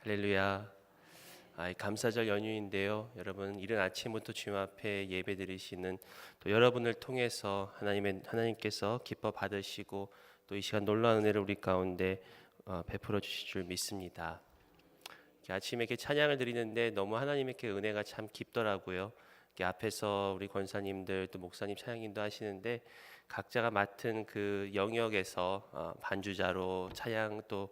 할렐루야. 감사절 연휴인데요. 여러분 이른 아침부터 주님 앞에 예배드리시는 또 여러분을 통해서 하나님께서 기뻐 받으시고 또 이 시간 놀라운 은혜를 우리 가운데 베풀어 주실 줄 믿습니다. 아침에 이렇게 찬양을 드리는데 너무 하나님께 은혜가 참 깊더라고요. 앞에서 우리 권사님들 또 목사님 찬양인도 하시는데 각자가 맡은 그 영역에서 반주자로 찬양 또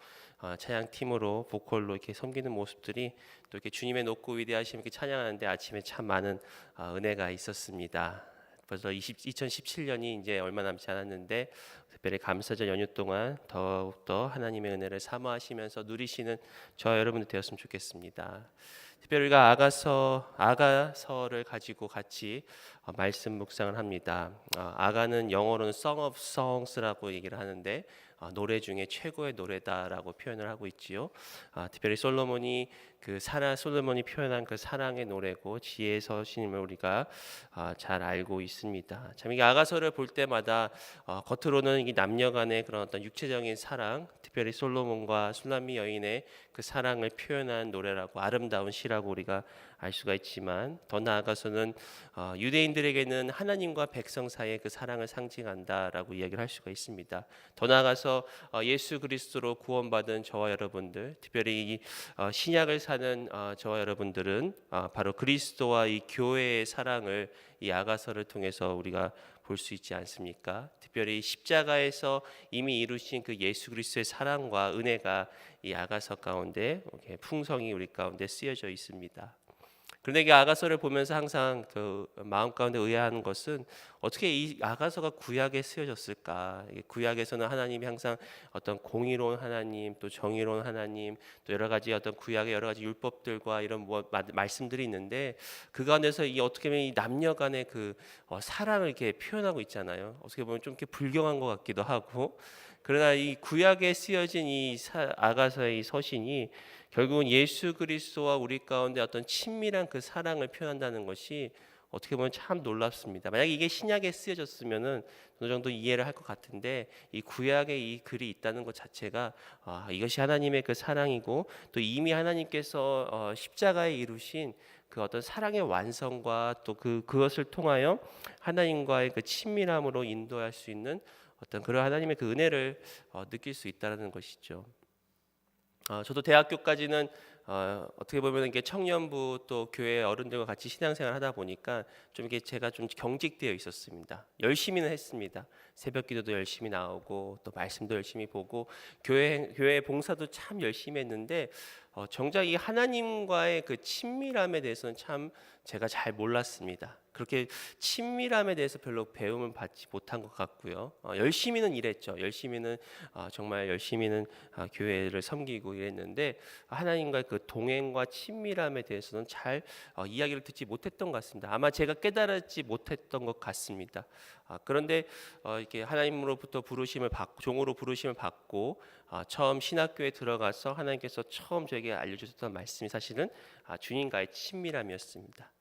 찬양 팀으로 보컬로 이렇게 섬기는 모습들이 또 이렇게 주님의 높고 위대하심 이렇게 찬양하는데 아침에 참 많은 은혜가 있었습니다. 벌써 2017년이 이제 얼마 남지 않았는데 특별히 감사절 연휴 동안 더욱더 하나님의 은혜를 사모하시면서 누리시는 저와 여러분들 되었으면 좋겠습니다. 특별히 우리가 아가서를 가지고 같이 말씀 묵상을 합니다. 아가는 영어로는 Song of Songs라고 얘기를 하는데 노래 중에 최고의 노래다라고 표현을 하고 있지요. 특별히 솔로몬이 표현한 그 사랑의 노래고 지혜의 서신임을 우리가 잘 알고 있습니다. 참 이게 아가서를 볼 때마다 겉으로는 이 남녀간의 그런 어떤 육체적인 사랑, 특별히 솔로몬과 술람미 여인의 그 사랑을 표현한 노래라고 아름다운 시라고 우리가 알 수가 있지만 더 나아가서는 유대인들에게는 하나님과 백성 사이의 그 사랑을 상징한다라고 이야기를 할 수가 있습니다. 더 나아가서 예수 그리스도로 구원받은 저와 여러분들, 특별히 이 신약을 사는 저와 여러분들은 바로 그리스도와 이 교회의 사랑을 이 아가서를 통해서 우리가 볼 수 있지 않습니까? 특별히 십자가에서 이미 이루신 그 예수 그리스도의 사랑과 은혜가 이 아가서 가운데 풍성히 우리 가운데 쓰여져 있습니다. 그런데 이 아가서를 보면서 항상 그 마음 가운데 의아한 것은 어떻게 이 아가서가 구약에 쓰여졌을까? 구약에서는 하나님이 항상 어떤 공의로운 하나님, 또 정의로운 하나님, 또 여러 가지 어떤 구약의 여러 가지 율법들과 이런 말씀들이 있는데 그 가운데서 이 어떻게 보면 이 남녀간의 그 사랑을 이렇게 표현하고 있잖아요. 어떻게 보면 좀 이렇게 불경한 것 같기도 하고. 그러나 이 구약에 쓰여진 이 아가서의 이 서신이 결국은 예수 그리스도와 우리 가운데 어떤 친밀한 그 사랑을 표현한다는 것이 어떻게 보면 참 놀랍습니다. 만약 이게 신약에 쓰여졌으면은 어느 정도 이해를 할 것 같은데 이 구약에 이 글이 있다는 것 자체가 이것이 하나님의 그 사랑이고 또 이미 하나님께서 십자가에 이루신 그 어떤 사랑의 완성과 또 그것을 통하여 하나님과의 그 친밀함으로 인도할 수 있는 어떤 그런 하나님의 그 은혜를 느낄 수 있다는 것이죠. 저도 대학교까지는 어떻게 보면 이게 청년부 또 교회 어른들과 같이 신앙생활 하다 보니까 좀 이게 제가 좀 경직되어 있었습니다. 열심히는 했습니다. 새벽기도도 열심히 나오고 또 말씀도 열심히 보고 교회 봉사도 참 열심히 했는데 정작 이 하나님과의 그 친밀함에 대해서는 참 제가 잘 몰랐습니다. 그렇게 친밀함에 대해서 별로 배움을 받지 못한 것 같고요. 열심히는 일했죠. 정말 열심히는 교회를 섬기고 이랬는데 하나님과의 그 동행과 친밀함에 대해서는 잘 이야기를 듣지 못했던 것 같습니다. 아마 제가 깨달았지 못했던 것 같습니다. 그런데 이렇게 하나님으로부터 종으로 부르심을 받고 처음 신학교에 들어가서 하나님께서 처음 저에게 알려주셨던 말씀이 사실은 주님과의 친밀함이었습니다.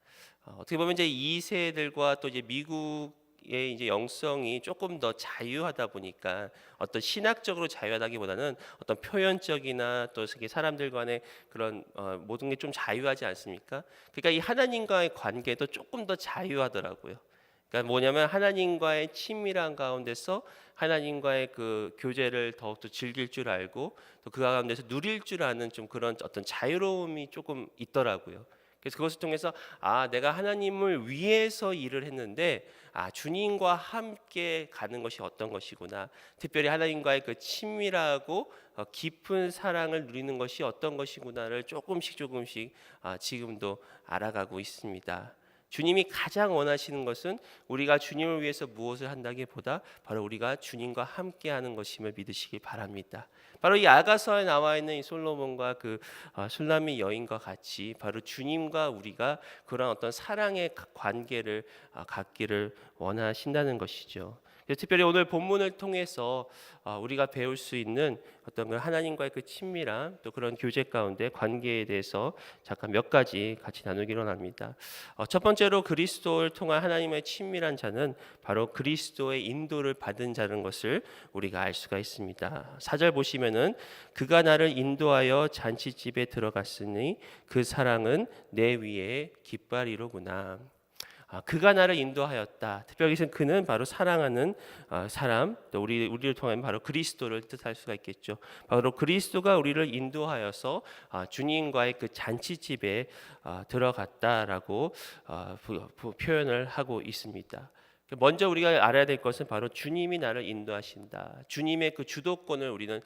어떻게 보면 이제 2세들과 또 이제 미국의 이제 영성이 조금 더 자유하다 보니까 어떤 신학적으로 자유하다기보다는 어떤 표현적이나 또 사람들 간의 그런 모든 게 좀 자유하지 않습니까? 그러니까 이 하나님과의 관계도 조금 더 자유하더라고요. 그러니까 뭐냐면 하나님과의 친밀한 가운데서 하나님과의 그 교제를 더욱더 즐길 줄 알고 또 그 가운데서 누릴 줄 아는 좀 그런 어떤 자유로움이 조금 있더라고요. 그래서 그것을 통해서 내가 하나님을 위해서 일을 했는데 주님과 함께 가는 것이 어떤 것이구나. 특별히 하나님과의 그 친밀하고 깊은 사랑을 누리는 것이 어떤 것이구나를 조금씩 지금도 알아가고 있습니다. 주님이 가장 원하시는 것은 우리가 주님을 위해서 무엇을 한다기보다 바로 우리가 주님과 함께하는 것임을 믿으시기 바랍니다. 바로 이 아가서에 나와 있는 이 솔로몬과 그 술람미 여인과 같이 바로 주님과 우리가 그런 어떤 사랑의 관계를 갖기를 원하신다는 것이죠. 특별히 오늘 본문을 통해서 우리가 배울 수 있는 어떤 그 하나님과의 그 친밀함, 또 그런 교제 가운데 관계에 대해서 잠깐 몇 가지 같이 나누기로 합니다. 첫 번째로 그리스도를 통한 하나님의 친밀한 자는 바로 그리스도의 인도를 받은 자라는 것을 우리가 알 수가 있습니다. 4절 보시면은 그가 나를 인도하여 잔치집에 들어갔으니 그 사랑은 내 위에 깃발이로구나. 그가 나를 인도하였다. 특별히 그는 바로 사랑하는 사람, 또 우리를 통하면 바로 그리스도를 뜻할 수가 있겠죠. 바로 그리스도가 우리를 인도하여서 주님과의 그 잔치집에 들어갔다라고 표현을 하고 있습니다. 먼저 우리가 알아야 될 것은 바로 주님이 나를 인도하신다. 주님의 그 주도권을 우리는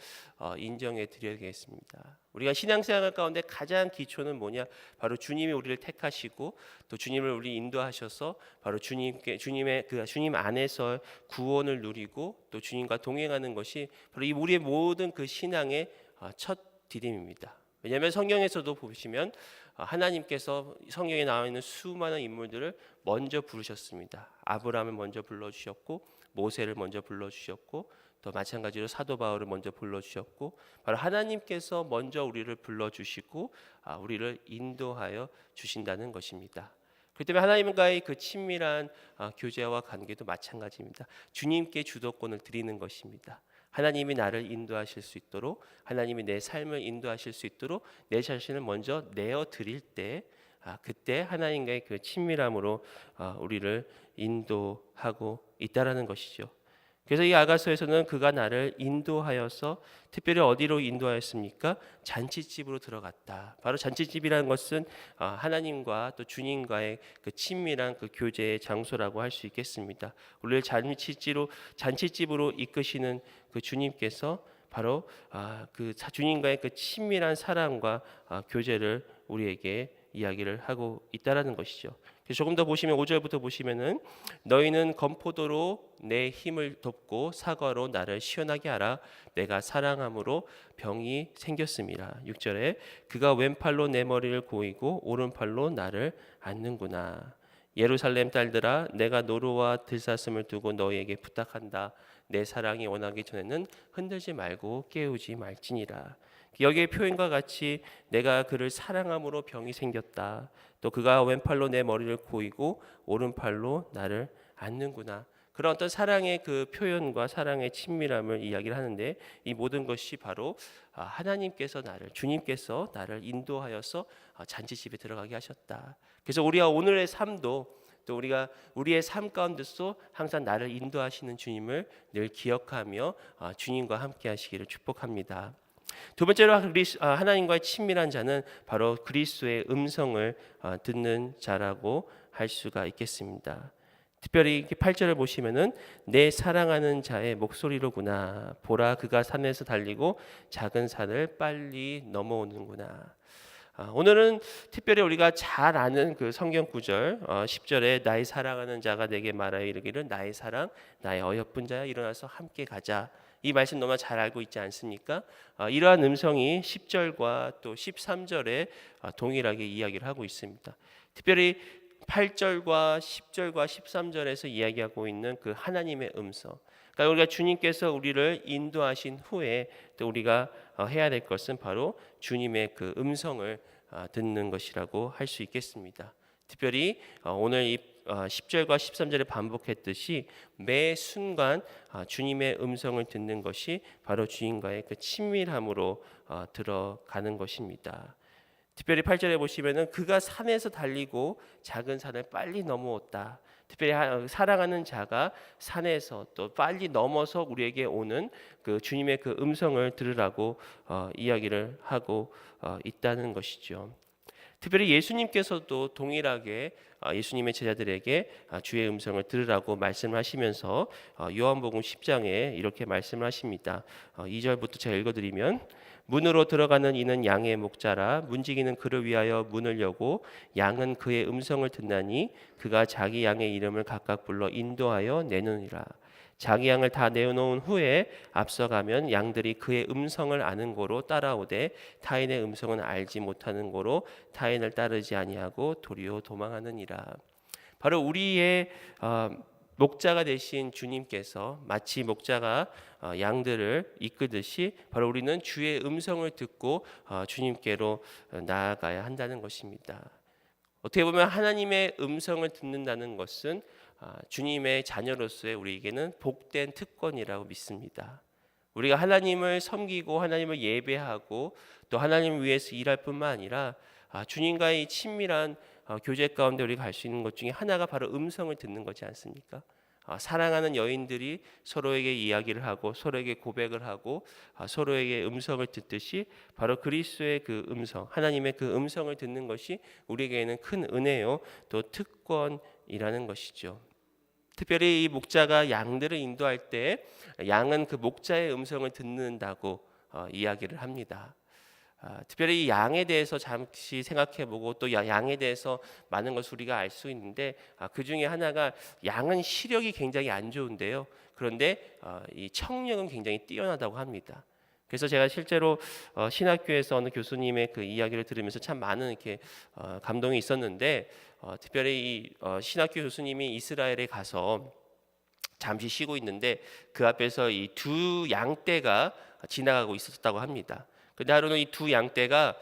인정해 드려야겠습니다. 우리가 신앙생활 가운데 가장 기초는 뭐냐? 바로 주님이 우리를 택하시고 또 주님을 우리 인도하셔서 바로 주님의 그 주님 안에서 구원을 누리고 또 주님과 동행하는 것이 바로 이 우리의 모든 그 신앙의 첫 디딤입니다. 왜냐하면 성경에서도 보시면 하나님께서 성경에 나와 있는 수많은 인물들을 먼저 부르셨습니다. 아브라함을 먼저 불러주셨고 모세를 먼저 불러주셨고 또 마찬가지로 사도 바울을 먼저 불러주셨고 바로 하나님께서 먼저 우리를 불러주시고 우리를 인도하여 주신다는 것입니다. 그렇기 때문에 하나님과의 그 친밀한 교제와 관계도 마찬가지입니다. 주님께 주도권을 드리는 것입니다. 하나님이 나를 인도하실 수 있도록, 하나님이 내 삶을 인도하실 수 있도록 내 자신을 먼저 내어 드릴 때 그때 하나님과의 그 친밀함으로 우리를 인도하고 있다라는 것이죠. 그래서 이 아가서에서는 그가 나를 인도하여서 특별히 어디로 인도하였습니까? 잔치집으로 들어갔다. 바로 잔치집이라는 것은 하나님과 또 주님과의 그 친밀한 그 교제의 장소라고 할 수 있겠습니다. 우리를 잔치집으로 이끄시는 그 주님께서 바로 그 주님과의 그 친밀한 사랑과 교제를 우리에게 이야기를 하고 있다라는 것이죠. 조금 더 보시면 5절부터 보시면은 너희는 건포도로 내 힘을 돕고 사과로 나를 시원하게 하라. 내가 사랑함으로 병이 생겼음이라. 6절에 그가 왼팔로 내 머리를 고이고 오른팔로 나를 안는구나. 예루살렘 딸들아 내가 노루와 들사슴을 두고 너희에게 부탁한다. 내 사랑이 원하기 전에는 흔들지 말고 깨우지 말지니라. 여기의 표현과 같이 내가 그를 사랑함으로 병이 생겼다. 또 그가 왼팔로 내 머리를 고이고 오른팔로 나를 안는구나. 그런 어떤 사랑의 그 표현과 사랑의 친밀함을 이야기를 하는데 이 모든 것이 바로 하나님께서 주님께서 나를 인도하여서 잔치집에 들어가게 하셨다. 그래서 우리가 오늘의 삶도 또 우리가 우리의 삶 가운데서 항상 나를 인도하시는 주님을 늘 기억하며 주님과 함께 하시기를 축복합니다. 두 번째로 하나님과의 친밀한 자는 바로 그리스도의 음성을 듣는 자라고 할 수가 있겠습니다. 특별히 8절을 보시면은 내 사랑하는 자의 목소리로구나. 보라 그가 산에서 달리고 작은 산을 빨리 넘어오는구나. 오늘은 특별히 우리가 잘 아는 그 성경 구절 10절에 나의 사랑하는 자가 내게 말하여 이르기를 나의 사랑 나의 어여쁜 자야 일어나서 함께 가자. 이 말씀 너무나 잘 알고 있지 않습니까? 이러한 음성이 10절과 또 13절에 동일하게 이야기를 하고 있습니다. 특별히 8절과 10절과 13절에서 이야기하고 있는 그 하나님의 음성. 그러니까 우리가 주님께서 우리를 인도하신 후에 또 우리가 해야 될 것은 바로 주님의 그 음성을 듣는 것이라고 할 수 있겠습니다. 특별히 오늘 이 10절과 13절에 반복했듯이 매 순간 주님의 음성을 듣는 것이 바로 주님과의 그 친밀함으로 들어가는 것입니다. 특별히 8절에 보시면은 그가 산에서 달리고 작은 산을 빨리 넘어왔다. 특별히 사랑하는 자가 산에서 또 빨리 넘어서 우리에게 오는 그 주님의 그 음성을 들으라고 이야기를 하고 있다는 것이죠. 특별히 예수님께서도 동일하게 예수님의 제자들에게 주의 음성을 들으라고 말씀하시면서 요한복음 10장에 이렇게 말씀을 하십니다. 2절부터 제가 읽어드리면 문으로 들어가는 이는 양의 목자라 문지기는 그를 위하여 문을 여고 양은 그의 음성을 듣나니 그가 자기 양의 이름을 각각 불러 인도하여 내느니라. 자기 양을 다 내어놓은 후에 앞서가면 양들이 그의 음성을 아는 고로 따라오되 타인의 음성은 알지 못하는 고로 타인을 따르지 아니하고 도리어 도망하느니라. 바로 우리의 목자가 되신 주님께서 마치 목자가 양들을 이끄듯이 바로 우리는 주의 음성을 듣고 주님께로 나아가야 한다는 것입니다. 어떻게 보면 하나님의 음성을 듣는다는 것은 주님의 자녀로서의 우리에게는 복된 특권이라고 믿습니다. 우리가 하나님을 섬기고 하나님을 예배하고 또 하나님을 위해서 일할 뿐만 아니라 주님과의 친밀한 교제 가운데 우리가 갈 수 있는 것 중에 하나가 바로 음성을 듣는 거지 않습니까? 사랑하는 여인들이 서로에게 이야기를 하고 서로에게 고백을 하고 서로에게 음성을 듣듯이 바로 그리스도의 그 음성, 하나님의 그 음성을 듣는 것이 우리에게는 큰 은혜요 또 특권이라는 것이죠. 특별히 이 목자가 양들을 인도할 때 양은 그 목자의 음성을 듣는다고 이야기를 합니다. 특별히 이 양에 대해서 잠시 생각해보고 또 양에 대해서 많은 것을 우리가 알 수 있는데 그 중에 하나가 양은 시력이 굉장히 안 좋은데요. 그런데 이 청력은 굉장히 뛰어나다고 합니다. 그래서 제가 실제로 신학교에서 어느 교수님의 그 이야기를 들으면서 참 많은 이렇게 감동이 있었는데 특별히 이 신학교 교수님이 이스라엘에 가서 잠시 쉬고 있는데 그 앞에서 이 두 양떼가 지나가고 있었다고 합니다. 근데 하루는 이 두 양떼가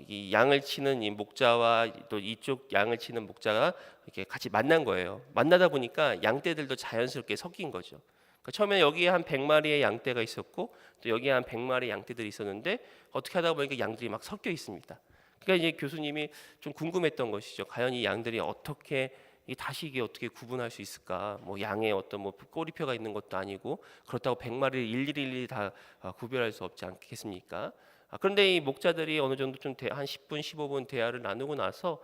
이 양을 치는 이 목자와 또 이쪽 양을 치는 목자가 이렇게 같이 만난 거예요. 만나다 보니까 양떼들도 자연스럽게 섞인 거죠. 그러니까 처음에 여기에 한 100마리의 양떼가 있었고 또 여기에 한 100마리의 양떼들이 있었는데 어떻게 하다 보니까 양들이 막 섞여 있습니다. 그러니까 이제 교수님이 좀 궁금했던 것이죠. 과연 이 양들이 어떻게 다시 이게 어떻게 구분할 수 있을까? 뭐 양의 어떤 뭐 꼬리표가 있는 것도 아니고 그렇다고 100마리를 일일이 다 구별할 수 없지 않겠습니까? 그런데 이 목자들이 어느 정도 좀 한 10분, 15분 대화를 나누고 나서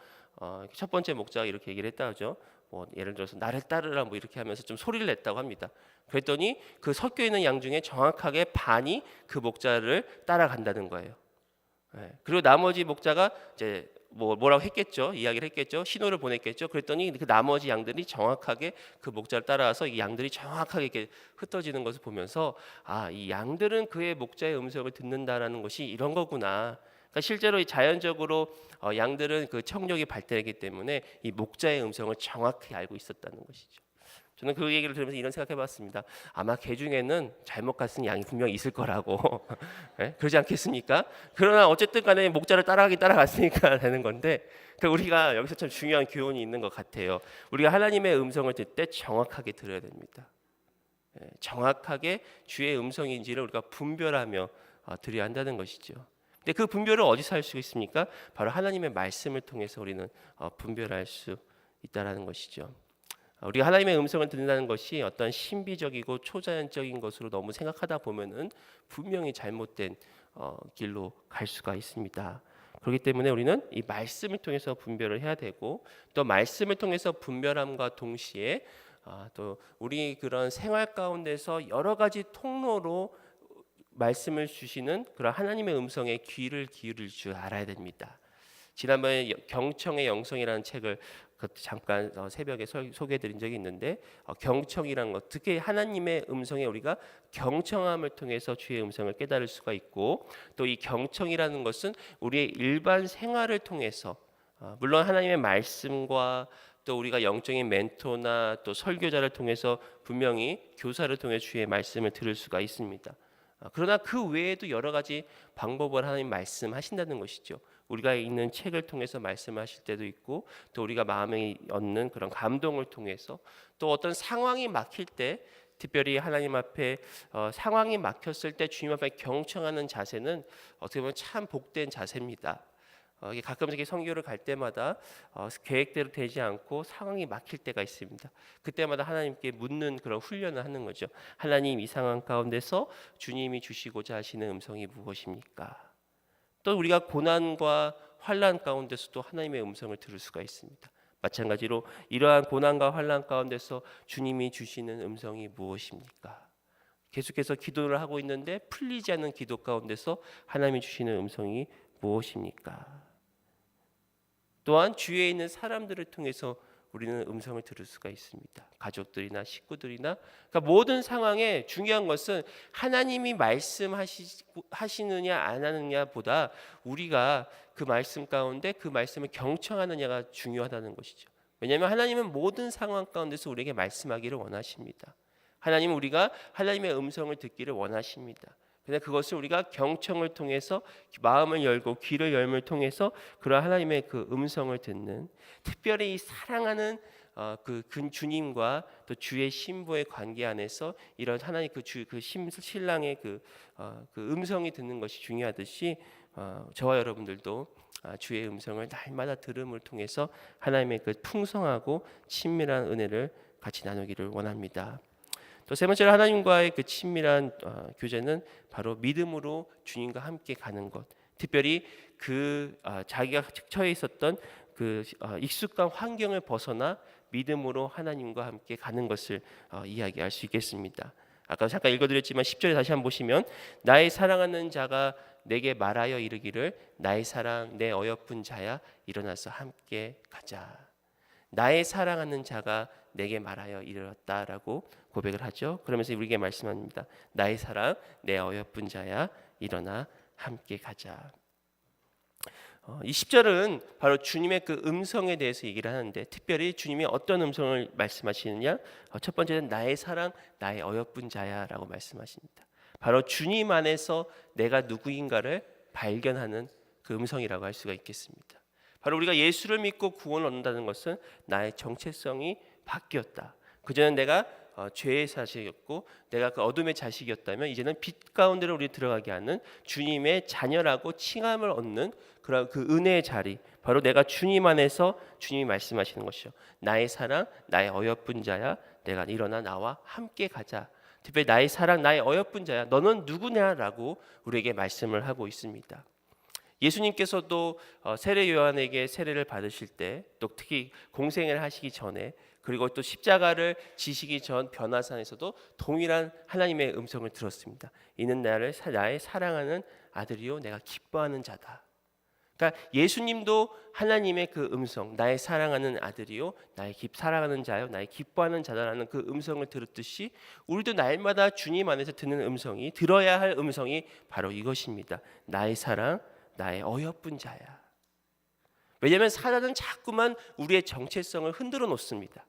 첫 번째 목자가 이렇게 얘기를 했다죠. 뭐 예를 들어서 나를 따르라 뭐 이렇게 하면서 좀 소리를 냈다고 합니다. 그랬더니 그 섞여 있는 양 중에 정확하게 반이 그 목자를 따라간다는 거예요. 그리고 나머지 목자가 이제 뭐라고 했겠죠. 이야기를 했겠죠. 신호를 보냈겠죠. 그랬더니 그 나머지 양들이 정확하게 그 목자를 따라와서 이 양들이 정확하게 이렇게 흩어지는 것을 보면서 이 양들은 그의 목자의 음성을 듣는다라는 것이 이런 거구나. 그러니까 실제로 자연적으로 양들은 그 청력이 발달하기 때문에 이 목자의 음성을 정확히 알고 있었다는 것이죠. 저는 그 얘기를 들으면서 이런 생각해봤습니다. 아마 개 중에는 잘못 갔은 양이 분명히 있을 거라고. 네? 그러지 않겠습니까? 그러나 어쨌든 간에 목자를 따라가긴 따라갔으니까 되는 건데 그러니까 우리가 여기서 참 중요한 교훈이 있는 것 같아요. 우리가 하나님의 음성을 들 때 정확하게 들어야 됩니다. 정확하게 주의 음성인지를 우리가 분별하며 드려야 한다는 것이죠. 근데 그 분별을 어디서 할 수 있습니까? 바로 하나님의 말씀을 통해서 우리는 분별할 수 있다라는 것이죠. 우리가 하나님의 음성을 듣는다는 것이 어떤 신비적이고 초자연적인 것으로 너무 생각하다 보면은 분명히 잘못된 길로 갈 수가 있습니다. 그렇기 때문에 우리는 이 말씀을 통해서 분별을 해야 되고 또 말씀을 통해서 분별함과 동시에 또 우리 그런 생활 가운데서 여러 가지 통로로 말씀을 주시는 그런 하나님의 음성에 귀를 기울일 줄 알아야 됩니다. 지난번에 경청의 영성이라는 책을 잠깐 새벽에 소개해드린 적이 있는데 경청이라는 것, 특히 하나님의 음성에 우리가 경청함을 통해서 주의 음성을 깨달을 수가 있고 또 이 경청이라는 것은 우리의 일반 생활을 통해서 물론 하나님의 말씀과 또 우리가 영적인 멘토나 또 설교자를 통해서 분명히 교사를 통해 주의 말씀을 들을 수가 있습니다. 그러나 그 외에도 여러 가지 방법을 하나님 말씀하신다는 것이죠. 우리가 읽는 책을 통해서 말씀하실 때도 있고 또 우리가 마음에 얻는 그런 감동을 통해서 또 어떤 상황이 막힐 때 특별히 하나님 앞에 상황이 막혔을 때 주님 앞에 경청하는 자세는 어떻게 보면 참 복된 자세입니다. 가끔씩 선교를 갈 때마다 계획대로 되지 않고 상황이 막힐 때가 있습니다. 그때마다 하나님께 묻는 그런 훈련을 하는 거죠. 하나님, 이 상황 가운데서 주님이 주시고자 하시는 음성이 무엇입니까? 또 우리가 고난과 환난 가운데서도 하나님의 음성을 들을 수가 있습니다. 마찬가지로 이러한 고난과 환난 가운데서 주님이 주시는 음성이 무엇입니까? 계속해서 기도를 하고 있는데 풀리지 않는 기도 가운데서 하나님이 주시는 음성이 무엇입니까? 또한 주위에 있는 사람들을 통해서 우리는 음성을 들을 수가 있습니다. 가족들이나 식구들이나 그러니까 모든 상황에 중요한 것은 하나님이 말씀하시느냐 안 하느냐보다 우리가 그 말씀 가운데 그 말씀을 경청하느냐가 중요하다는 것이죠. 왜냐하면 하나님은 모든 상황 가운데서 우리에게 말씀하기를 원하십니다. 하나님은 우리가 하나님의 음성을 듣기를 원하십니다. 그런데 그것을 우리가 경청을 통해서 마음을 열고 귀를 열음을 통해서 그런 하나님의 그 음성을 듣는, 특별히 이 사랑하는 그 주님과 또 주의 신부의 관계 안에서 이런 하나님 신랑의 그 음성이 듣는 것이 중요하듯이 저와 여러분들도 주의 음성을 날마다 들음을 통해서 하나님의 그 풍성하고 친밀한 은혜를 같이 나누기를 원합니다. 또 세 번째로 하나님과의 그 친밀한 교제는 바로 믿음으로 주님과 함께 가는 것. 특별히 자기가 처해 있었던 익숙한 환경을 벗어나 믿음으로 하나님과 함께 가는 것을 이야기할 수 있겠습니다. 아까 잠깐 읽어드렸지만 10절에 다시 한번 보시면 나의 사랑하는 자가 내게 말하여 이르기를 나의 사랑 내 어여쁜 자야 일어나서 함께 가자. 나의 사랑하는 자가 내게 말하여 이르렀다라고 고백을 하죠. 그러면서 우리에게 말씀합니다. 나의 사랑 내 어여쁜 자야 일어나 함께 가자. 이 10절은 바로 주님의 그 음성에 대해서 얘기를 하는데, 특별히 주님이 어떤 음성을 말씀하시느냐, 첫 번째는 나의 사랑 나의 어여쁜 자야라고 말씀하십니다. 바로 주님 안에서 내가 누구인가를 발견하는 그 음성이라고 할 수가 있겠습니다. 바로 우리가 예수를 믿고 구원을 얻는다는 것은 나의 정체성이 바뀌었다. 그전엔 내가 죄의 자식이었고 내가 그 어둠의 자식이었다면 이제는 빛 가운데로 우리 들어가게 하는 주님의 자녀라고 칭함을 얻는 그런 그 은혜의 자리, 바로 내가 주님 안에서 주님이 말씀하시는 것이요. 나의 사랑 나의 어여쁜 자야 내가 일어나 나와 함께 가자. 특별히 나의 사랑 나의 어여쁜 자야 너는 누구냐라고 우리에게 말씀을 하고 있습니다. 예수님께서도 세례 요한에게 세례를 받으실 때, 또 특히 공생을 하시기 전에, 그리고 또 십자가를 지시기 전 변화산에서도 동일한 하나님의 음성을 들었습니다. 이는 나의 사랑하는 아들이요 내가 기뻐하는 자다. 그러니까 예수님도 하나님의 그 음성, 나의 사랑하는 아들이요 나의 사랑하는 자요 나의 기뻐하는 자다라는 그 음성을 들었듯이 우리도 날마다 주님 안에서 듣는 음성이, 들어야 할 음성이 바로 이것입니다. 나의 사랑 나의 어여쁜 자야. 왜냐하면 사단은 자꾸만 우리의 정체성을 흔들어 놓습니다.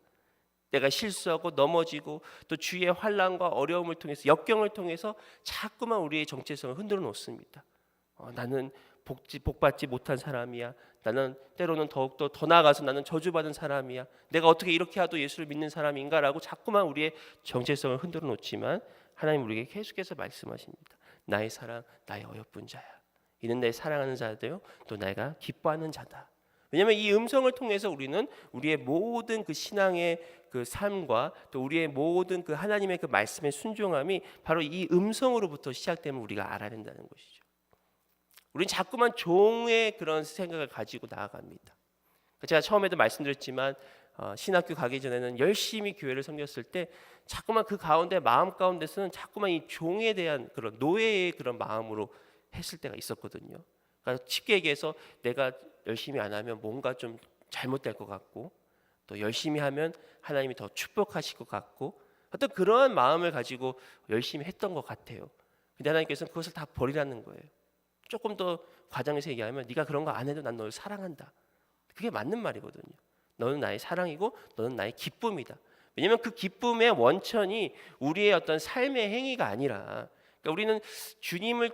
내가 실수하고 넘어지고 또 주위의 환난과 어려움을 통해서, 역경을 통해서 자꾸만 우리의 정체성을 흔들어 놓습니다. 나는 복받지 못한 사람이야. 나는 때로는 더욱더 더 나아가서 나는 저주받은 사람이야. 내가 어떻게 이렇게 해도 예수를 믿는 사람인가라고 자꾸만 우리의 정체성을 흔들어 놓지만 하나님 우리에게 계속해서 말씀하십니다. 나의 사랑 나의 어여쁜 자야. 이는 내 사랑하는 자되요 또 내가 기뻐하는 자다. 왜냐하면 이 음성을 통해서 우리는 우리의 모든 그 신앙의 그 삶과 또 우리의 모든 그 하나님의 그 말씀의 순종함이 바로 이 음성으로부터 시작되면 우리가 알아야 된다는 것이죠. 우리는 자꾸만 종의 그런 생각을 가지고 나아갑니다. 제가 처음에도 말씀드렸지만 신학교 가기 전에는 열심히 교회를 섬겼을 때 자꾸만 그 가운데 마음 가운데서는 자꾸만 이 종에 대한 그런 노예의 그런 마음으로 했을 때가 있었거든요. 그러니까 쉽게 얘기해서 내가 열심히 안 하면 뭔가 좀 잘못될 것 같고, 또 열심히 하면 하나님이 더 축복하실 것 같고, 어떤 그러한 마음을 가지고 열심히 했던 것 같아요. 근데 하나님께서는 그것을 다 버리라는 거예요. 조금 더 과장해서 얘기하면 네가 그런 거 안 해도 난 너를 사랑한다. 그게 맞는 말이거든요. 너는 나의 사랑이고 너는 나의 기쁨이다. 왜냐하면 그 기쁨의 원천이 우리의 어떤 삶의 행위가 아니라, 그러니까 우리는 주님을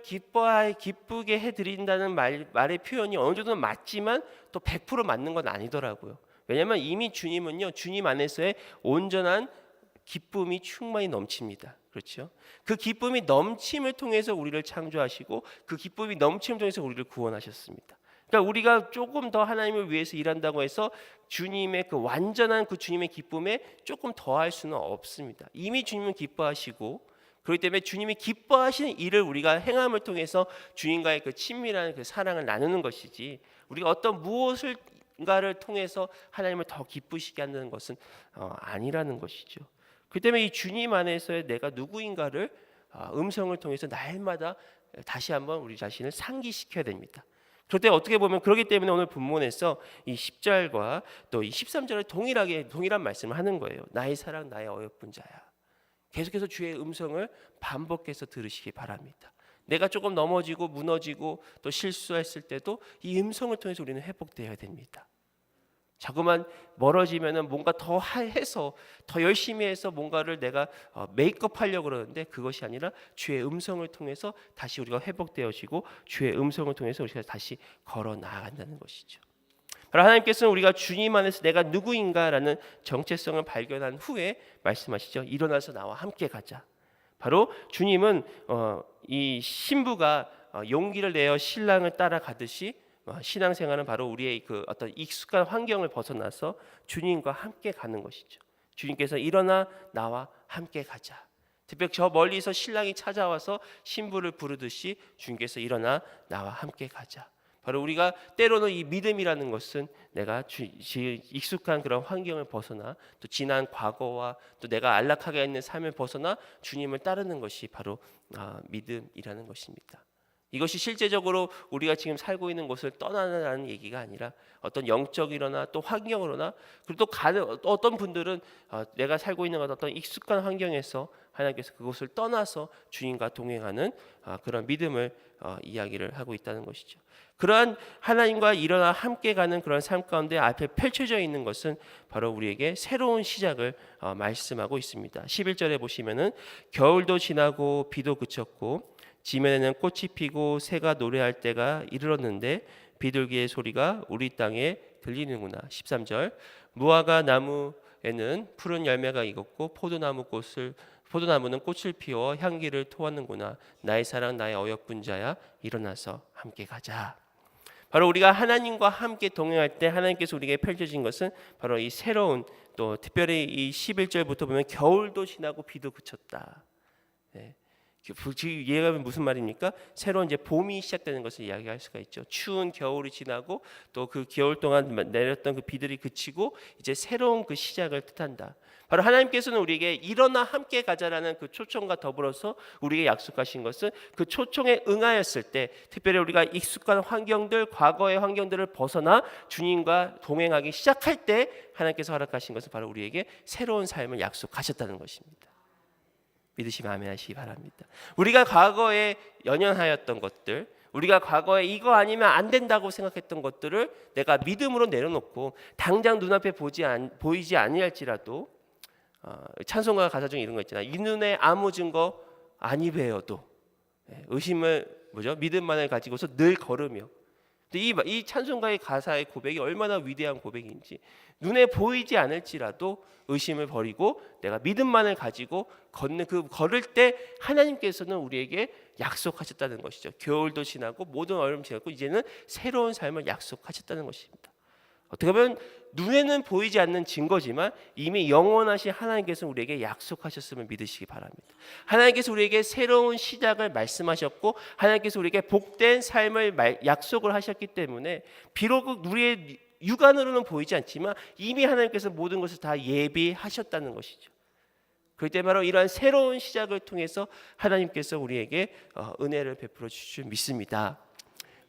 기쁘게 해드린다는 말의 표현이 어느 정도는 맞지만 또 100% 맞는 건 아니더라고요. 왜냐하면 이미 주님은요, 주님 안에서의 온전한 기쁨이 충만히 넘칩니다. 그렇죠? 그 기쁨이 넘침을 통해서 우리를 창조하시고 그 기쁨이 넘침을 통해서 우리를 구원하셨습니다. 그러니까 우리가 조금 더 하나님을 위해서 일한다고 해서 주님의 그 완전한 그 주님의 기쁨에 조금 더할 수는 없습니다. 이미 주님은 기뻐하시고, 그렇기 때문에 주님이 기뻐하시는 일을 우리가 행함을 통해서 주님과의 그 친밀한 그 사랑을 나누는 것이지, 우리가 어떤 무엇을가를 통해서 하나님을 더 기쁘시게 한다는 것은 아니라는 것이죠. 그렇기 때문에 이 주님 안에서의 내가 누구인가를 음성을 통해서 날마다 다시 한번 우리 자신을 상기시켜야 됩니다. 그런데 어떻게 보면 그렇기 때문에 오늘 본문에서 이 10절과 또 이 13절을 동일한 말씀을 하는 거예요. 나의 사랑 나의 어여쁜 자야. 계속해서 주의 음성을 반복해서 들으시기 바랍니다. 내가 조금 넘어지고 무너지고 또 실수했을 때도 이 음성을 통해서 우리는 회복되어야 됩니다. 자꾸만 멀어지면은 뭔가 더 해서 더 열심히 해서 뭔가를 내가 메이크업 하려고 그러는데 그것이 아니라 주의 음성을 통해서 다시 우리가 회복되어지고 주의 음성을 통해서 우리가 다시 걸어 나아간다는 것이죠. 바로 하나님께서는 우리가 주님 안에서 내가 누구인가라는 정체성을 발견한 후에 말씀하시죠. 일어나서 나와 함께 가자. 바로 주님은 이 신부가 용기를 내어 신랑을 따라가듯이 신앙생활은 바로 우리의 그 어떤 익숙한 환경을 벗어나서 주님과 함께 가는 것이죠. 주님께서 일어나 나와 함께 가자. 특별히 저 멀리서 신랑이 찾아와서 신부를 부르듯이 주님께서 일어나 나와 함께 가자. 바로 우리가 때로는 이 믿음이라는 것은 내가 익숙한 그런 환경을 벗어나 또 지난 과거와 또 내가 안락하게 있는 삶을 벗어나 주님을 따르는 것이 바로 믿음이라는 것입니다. 이것이 실제적으로 우리가 지금 살고 있는 곳을 떠나는 얘기가 아니라 어떤 영적이거나 또 환경으로나 그리고 또 어떤 분들은 내가 살고 있는 어떤 익숙한 환경에서 하나님께서 그곳을 떠나서 주님과 동행하는 그런 믿음을 이야기를 하고 있다는 것이죠. 그러한 하나님과 일어나 함께 가는 그런 삶 가운데 앞에 펼쳐져 있는 것은 바로 우리에게 새로운 시작을 말씀하고 있습니다. 11절에 보시면은 겨울도 지나고 비도 그쳤고 지면에는 꽃이 피고 새가 노래할 때가 이르렀는데 비둘기의 소리가 우리 땅에 들리는구나. 13절 무화과 나무에는 푸른 열매가 익었고 포도나무는 꽃을 피워 향기를 토하는구나. 나의 사랑 나의 어여쁜 자야 일어나서 함께 가자. 바로 우리가 하나님과 함께 동행할 때 하나님께서 우리에게 펼쳐진 것은 바로 이 새로운 또 특별히 이 11절부터 보면 겨울도 지나고 비도 그쳤다. 네. 얘가 무슨 말입니까? 새로운 이제 봄이 시작되는 것을 이야기할 수가 있죠. 추운 겨울이 지나고 또 그 겨울 동안 내렸던 그 비들이 그치고 이제 새로운 그 시작을 뜻한다. 바로 하나님께서는 우리에게 일어나 함께 가자라는 그 초청과 더불어서 우리에게 약속하신 것은 그 초청에 응하였을 때 특별히 우리가 익숙한 환경들 과거의 환경들을 벗어나 주님과 동행하기 시작할 때 하나님께서 허락하신 것은 바로 우리에게 새로운 삶을 약속하셨다는 것입니다. 믿으시면 아멘 하시기 바랍니다. 우리가 과거에 연연하였던 것들 우리가 과거에 이거 아니면 안 된다고 생각했던 것들을 내가 믿음으로 내려놓고 당장 눈앞에 보이지 아니할지라도 찬송가 가사 중에 이런 거 있잖아요. 이 눈에 아무 증거 아니 배어도 의심을 믿음만을 가지고서 늘 걸으며 이 찬송가의 가사의 고백이 얼마나 위대한 고백인지 눈에 보이지 않을지라도 의심을 버리고 내가 믿음만을 가지고 걸을 때 하나님께서는 우리에게 약속하셨다는 것이죠. 겨울도 지나고 모든 얼음 지나고 이제는 새로운 삶을 약속하셨다는 것입니다. 어떻게 보면 눈에는 보이지 않는 증거지만 이미 영원하신 하나님께서 우리에게 약속하셨음을 믿으시기 바랍니다. 하나님께서 우리에게 새로운 시작을 말씀하셨고 하나님께서 우리에게 복된 삶을 약속을 하셨기 때문에 비록 우리의 육안으로는 보이지 않지만 이미 하나님께서 모든 것을 다 예비하셨다는 것이죠. 그렇기 때문에 바로 이러한 새로운 시작을 통해서 하나님께서 우리에게 은혜를 베풀어 주실 줄 믿습니다.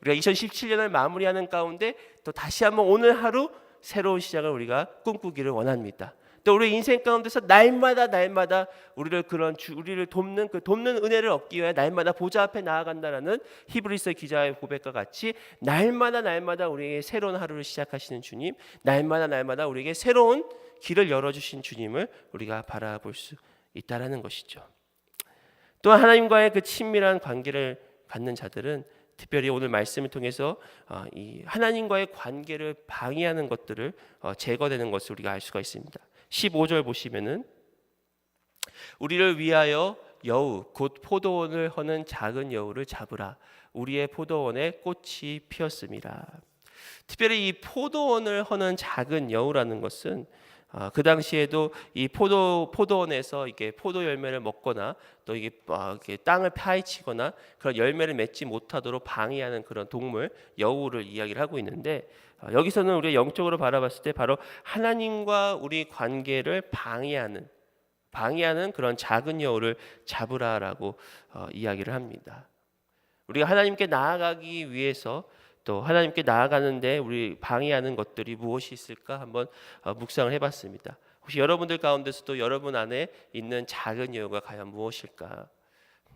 우리가 2017년을 마무리하는 가운데 또 다시 한번 오늘 하루 새로운 시작을 우리가 꿈꾸기를 원합니다. 또 우리 인생 가운데서 날마다 우리를 돕는 은혜를 얻기 위해 날마다 보좌 앞에 나아간다라는 히브리서 기자의 고백과 같이 날마다 우리에게 새로운 하루를 시작하시는 주님, 날마다 우리에게 새로운 길을 열어주신 주님을 우리가 바라볼 수 있다라는 것이죠. 또 하나님과의 그 친밀한 관계를 갖는 자들은 특별히 오늘 말씀을 통해서 이 하나님과의 관계를 방해하는 것들을 제거되는 것을 우리가 알 수가 있습니다. 15절 보시면은 우리를 위하여 여우 곧 포도원을 허는 작은 여우를 잡으라. 우리의 포도원에 꽃이 피었음이라. 특별히 이 포도원을 허는 작은 여우라는 것은 그 당시에도 이 포도원에서 이게 포도 열매를 먹거나 또 이게 땅을 파헤치거나 그런 열매를 맺지 못하도록 방해하는 그런 동물 여우를 이야기를 하고 있는데 여기서는 우리가 영적으로 바라봤을 때 바로 하나님과 우리 관계를 방해하는 그런 작은 여우를 잡으라라고 이야기를 합니다. 우리가 하나님께 나아가기 위해서 또 하나님께 나아가는데 우리 방해하는 것들이 무엇이 있을까 한번 묵상을 해봤습니다. 혹시 여러분들 가운데서도 여러분 안에 있는 작은 여우가 과연 무엇일까?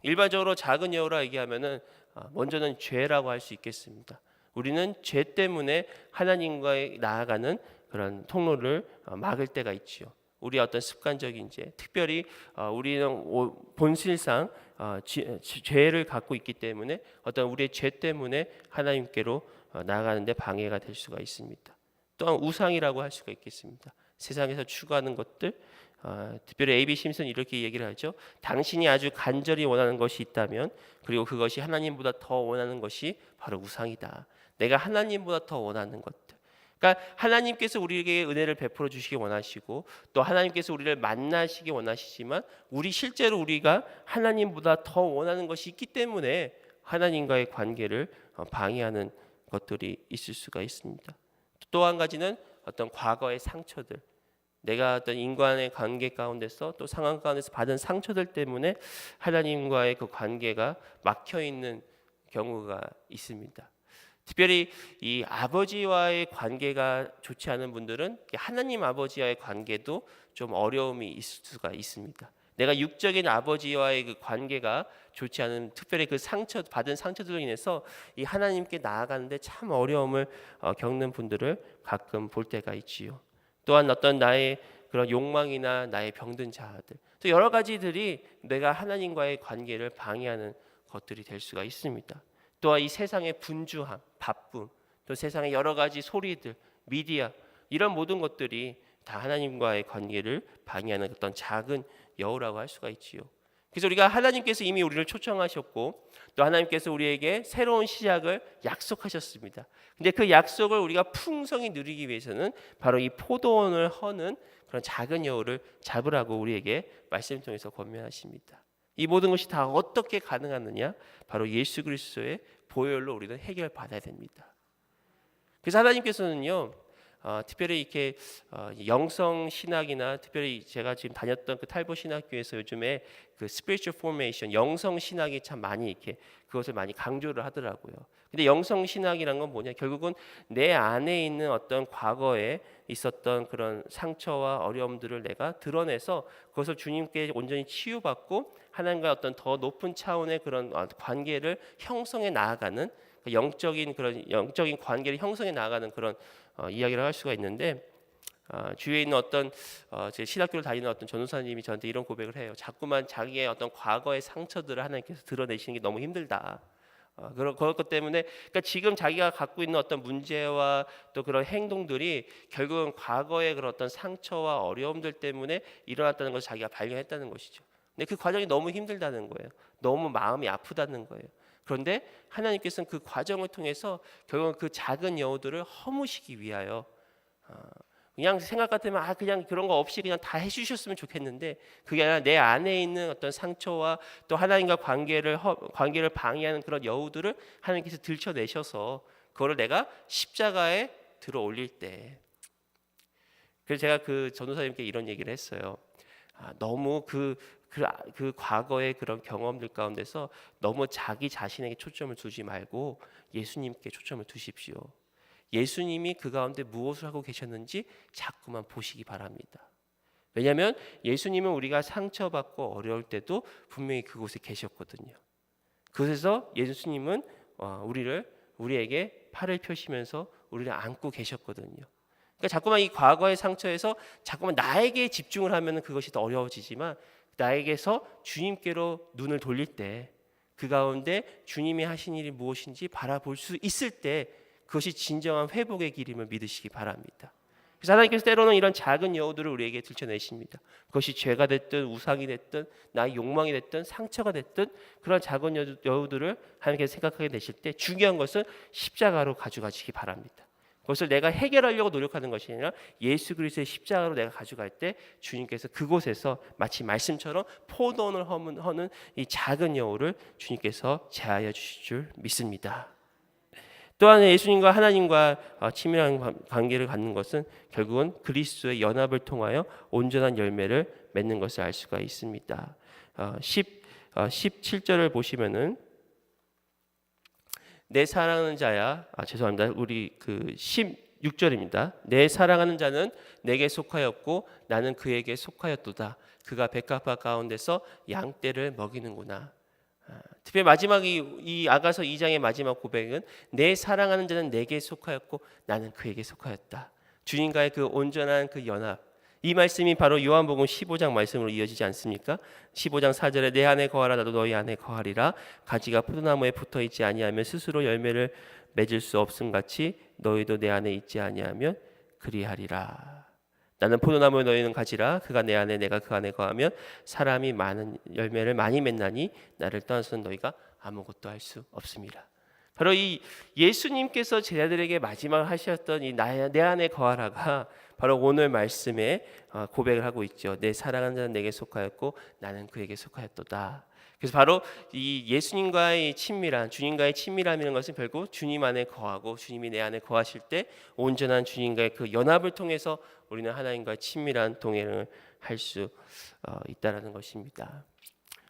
일반적으로 작은 여우라 얘기하면은 먼저는 죄라고 할 수 있겠습니다. 우리는 죄 때문에 하나님과 나아가는 그런 통로를 막을 때가 있지요. 우리 어떤 습관적인 죄, 특별히 우리는 본질상 죄를 갖고 있기 때문에 어떤 우리의 죄 때문에 하나님께로 나아가는데 방해가 될 수가 있습니다. 또한 우상이라고 할 수가 있겠습니다. 세상에서 추구하는 것들, 특별히 A.B. 심슨 이렇게 얘기를 하죠. 당신이 아주 간절히 원하는 것이 있다면, 그리고 그것이 하나님보다 더 원하는 것이 바로 우상이다. 내가 하나님보다 더 원하는 것들. 그러니까 하나님께서 우리에게 은혜를 베풀어 주시기 원하시고, 또 하나님께서 우리를 만나시기 원하시지만, 실제로 우리가 하나님보다 더 원하는 것이 있기 때문에 하나님과의 관계를 방해하는 것들이 있을 수가 있습니다. 또 한 가지는 어떤 과거의 상처들, 내가 어떤 인간의 관계 가운데서 또 상황 가운데서 받은 상처들 때문에 하나님과의 그 관계가 막혀 있는 경우가 있습니다. 특별히 이 아버지와의 관계가 좋지 않은 분들은 하나님 아버지와의 관계도 좀 어려움이 있을 수가 있습니다. 내가 육적인 아버지와의 그 관계가 좋지 않은, 특별히 그 받은 상처들로 인해서 이 하나님께 나아가는데 참 어려움을 겪는 분들을 가끔 볼 때가 있지요. 또한 어떤 나의 그런 욕망이나 나의 병든 자아들, 또 여러 가지들이 내가 하나님과의 관계를 방해하는 것들이 될 수가 있습니다. 또한 이 세상의 분주함, 바쁨, 또 세상의 여러 가지 소리들, 미디어, 이런 모든 것들이 다 하나님과의 관계를 방해하는 어떤 작은 여우라고 할 수가 있지요. 그래서 우리가 하나님께서 이미 우리를 초청하셨고, 또 하나님께서 우리에게 새로운 시작을 약속하셨습니다. 근데 그 약속을 우리가 풍성히 누리기 위해서는 바로 이 포도원을 허는 그런 작은 여우를 잡으라고 우리에게 말씀 통해서 권면하십니다. 이 모든 것이 다 어떻게 가능하느냐? 바로 예수 그리스도의 보혈로 우리는 해결받아야 됩니다. 그래서 하나님께서는요, 특별히 이렇게 영성 신학이나 특별히 제가 지금 다녔던 그 탈보 신학교에서 요즘에 그 spiritual formation, 영성 신학이 참 많이 이렇게 그것을 많이 강조를 하더라고요. 근데 영성 신학이란 건 뭐냐? 결국은 내 안에 있는 어떤 과거에 있었던 그런 상처와 어려움들을 내가 드러내서 그것을 주님께 온전히 치유받고 하나님과 어떤 더 높은 차원의 그런 관계를 형성해 나아가는, 영적인 관계를 형성해 나아가는 그런 이야기를 할 수가 있는데, 주위에 있는 어떤 제 신학교를 다니는 어떤 전도사님이 저한테 이런 고백을 해요. 자꾸만 자기의 어떤 과거의 상처들을 하나님께서 드러내시는 게 너무 힘들다. 그것 때문에, 그러니까 지금 자기가 갖고 있는 어떤 문제와 또 그런 행동들이 결국은 과거의 그런 어떤 상처와 어려움들 때문에 일어났다는 것을 자기가 발견했다는 것이죠. 근데 그 과정이 너무 힘들다는 거예요. 너무 마음이 아프다는 거예요. 그런데 하나님께서는 그 과정을 통해서 결국은 그 작은 여우들을 허무시기 위하여, 그냥 생각 같으면 그냥 그런 거 없이 그냥 다 해주셨으면 좋겠는데, 그게 아니라 내 안에 있는 어떤 상처와 또 하나님과 관계를 방해하는 그런 여우들을 하나님께서 들춰내셔서 그거를 내가 십자가에 들어 올릴 때, 그래서 제가 그 전도사님께 이런 얘기를 했어요. 너무 그 과거의 그런 경험들 가운데서 너무 자기 자신에게 초점을 두지 말고 예수님께 초점을 두십시오. 예수님이 그 가운데 무엇을 하고 계셨는지 자꾸만 보시기 바랍니다. 왜냐하면 예수님은 우리가 상처받고 어려울 때도 분명히 그곳에 계셨거든요. 그래서 예수님은 우리에게 팔을 펴시면서 우리를 안고 계셨거든요. 그러니까 자꾸만 이 과거의 상처에서 자꾸만 나에게 집중을 하면 그것이 더 어려워지지만, 나에게서 주님께로 눈을 돌릴 때 그 가운데 주님이 하신 일이 무엇인지 바라볼 수 있을 때 그것이 진정한 회복의 길임을 믿으시기 바랍니다. 그래서 하나님께서 때로는 이런 작은 여우들을 우리에게 들춰내십니다. 그것이 죄가 됐든 우상이 됐든 나의 욕망이 됐든 상처가 됐든 그런 작은 여우들을 하나님께서 생각하게 되실 때 중요한 것은 십자가로 가져가시기 바랍니다. 그것을 내가 해결하려고 노력하는 것이 아니라 예수 그리스도의 십자가로 내가 가져갈 때 주님께서 그곳에서 마치 말씀처럼 포도원을 허는 이 작은 여우를 주님께서 제하여 주실 줄 믿습니다. 또한 예수님과 하나님과 친밀한 관계를 갖는 것은 결국은 그리스도의 연합을 통하여 온전한 열매를 맺는 것을 알 수가 있습니다. 17절을 보시면은 내 사랑하는 자야, 죄송합니다. 우리 그 16절입니다. 내 사랑하는 자는 내게 속하였고 나는 그에게 속하였도다. 그가 백합화 가운데서 양떼를 먹이는구나. 특히 마지막 이 아가서 2장의 마지막 고백은 내 사랑하는 자는 내게 속하였고 나는 그에게 속하였다. 주님과의 그 온전한 그 연합, 이 말씀이 바로 요한복음 15장 말씀으로 이어지지 않습니까? 15장 4절에 내 안에 거하라 나도 너희 안에 거하리라. 가지가 포도나무에 붙어 있지 아니하면 스스로 열매를 맺을 수 없음 같이 너희도 내 안에 있지 아니하면 그리하리라. 나는 포도나무에 너희는 가지라. 그가 내 안에 내가 그 안에 거하면 사람이 많은 열매를 많이 맺나니 나를 떠나서는 너희가 아무것도 할 수 없습니다. 바로 이 예수님께서 제자들에게 마지막 하셨던 이 내 안에 거하라가 바로 오늘 말씀에 고백을 하고 있죠. 내 사랑하는 자는 내게 속하였고 나는 그에게 속하였도다. 그래서 바로 이 예수님과의 친밀한, 주님과의 친밀함이라는 것은 결국 주님 안에 거하고 주님이 내 안에 거하실 때 온전한 주님과의 그 연합을 통해서 우리는 하나님과의 친밀한 동행을 할 수 있다라는 것입니다.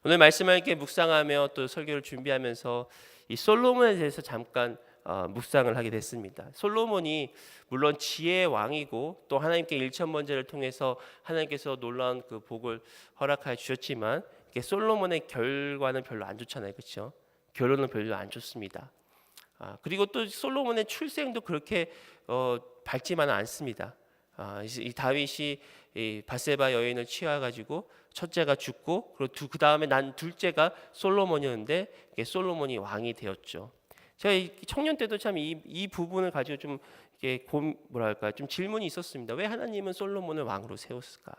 오늘 말씀을 이렇게 묵상하며 또 설교를 준비하면서 이 솔로몬에 대해서 잠깐 묵상을 하게 됐습니다. 솔로몬이 물론 지혜의 왕이고 또 하나님께 일천번제를 통해서 하나님께서 놀라운 그 복을 허락하여 주셨지만 솔로몬의 결과는 별로 안 좋잖아요, 그렇죠? 결론은 별로 안 좋습니다. 그리고 또 솔로몬의 출생도 그렇게 밝지만은 않습니다. 이 다윗이 이 바세바 여인을 취해가지고 첫째가 죽고 그리고 그 다음에 난 둘째가 솔로몬이었는데 솔로몬이 왕이 되었죠. 제가 이 청년 때도 참 이 부분을 가지고 좀 이게 뭐랄까 좀 질문이 있었습니다. 왜 하나님은 솔로몬을 왕으로 세웠을까?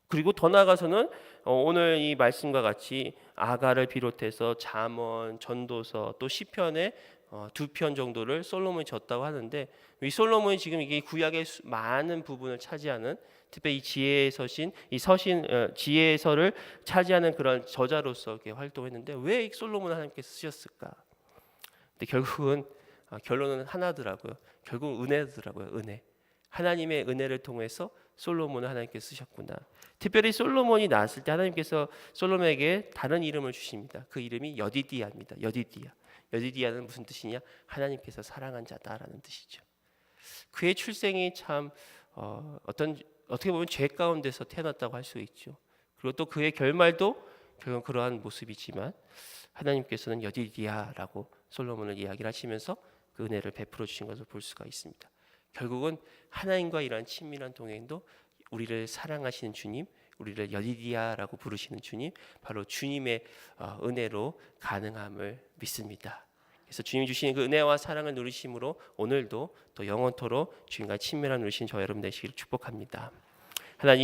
그리고 더 나아가서는 오늘 이 말씀과 같이 아가를 비롯해서 잠언, 전도서 또 시편의 두 편 정도를 솔로몬이 졌다고 하는데 이 솔로몬이 지금 이게 구약의 많은 부분을 차지하는 특별히 이 지혜서신 이 지혜서를 차지하는 그런 저자로서 이렇게 활동했는데 왜 솔로몬을 하나님께서 쓰셨을까? 근데 결국은 결론은 하나더라고요. 결국 은혜더라고요. 은혜. 하나님의 은혜를 통해서 솔로몬을 하나님께서 쓰셨구나. 특별히 솔로몬이 낳았을 때 하나님께서 솔로몬에게 다른 이름을 주십니다. 그 이름이 여디디아입니다. 여디디아. 여디디아는 무슨 뜻이냐? 하나님께서 사랑한 자다라는 뜻이죠. 그의 출생이 참 어떻게 보면 죄 가운데서 태어났다고 할 수 있죠. 그리고 또 그의 결말도 결국 그러한 모습이지만 하나님께서는 여디디아라고 솔로몬을 이야기를 하시면서 그 은혜를 베풀어 주신 것을 볼 수가 있습니다. 결국은 하나님과 이러한 친밀한 동행도 우리를 사랑하시는 주님, 우리를 여디디아라고 부르시는 주님, 바로 주님의 은혜로 가능함을 믿습니다. 그래서 주님이 주시는 그 은혜와 사랑을 누리심으로 오늘도 또 영원토록 주님과 친밀한 누리신 저 여러분 되시기를 축복합니다. 하나님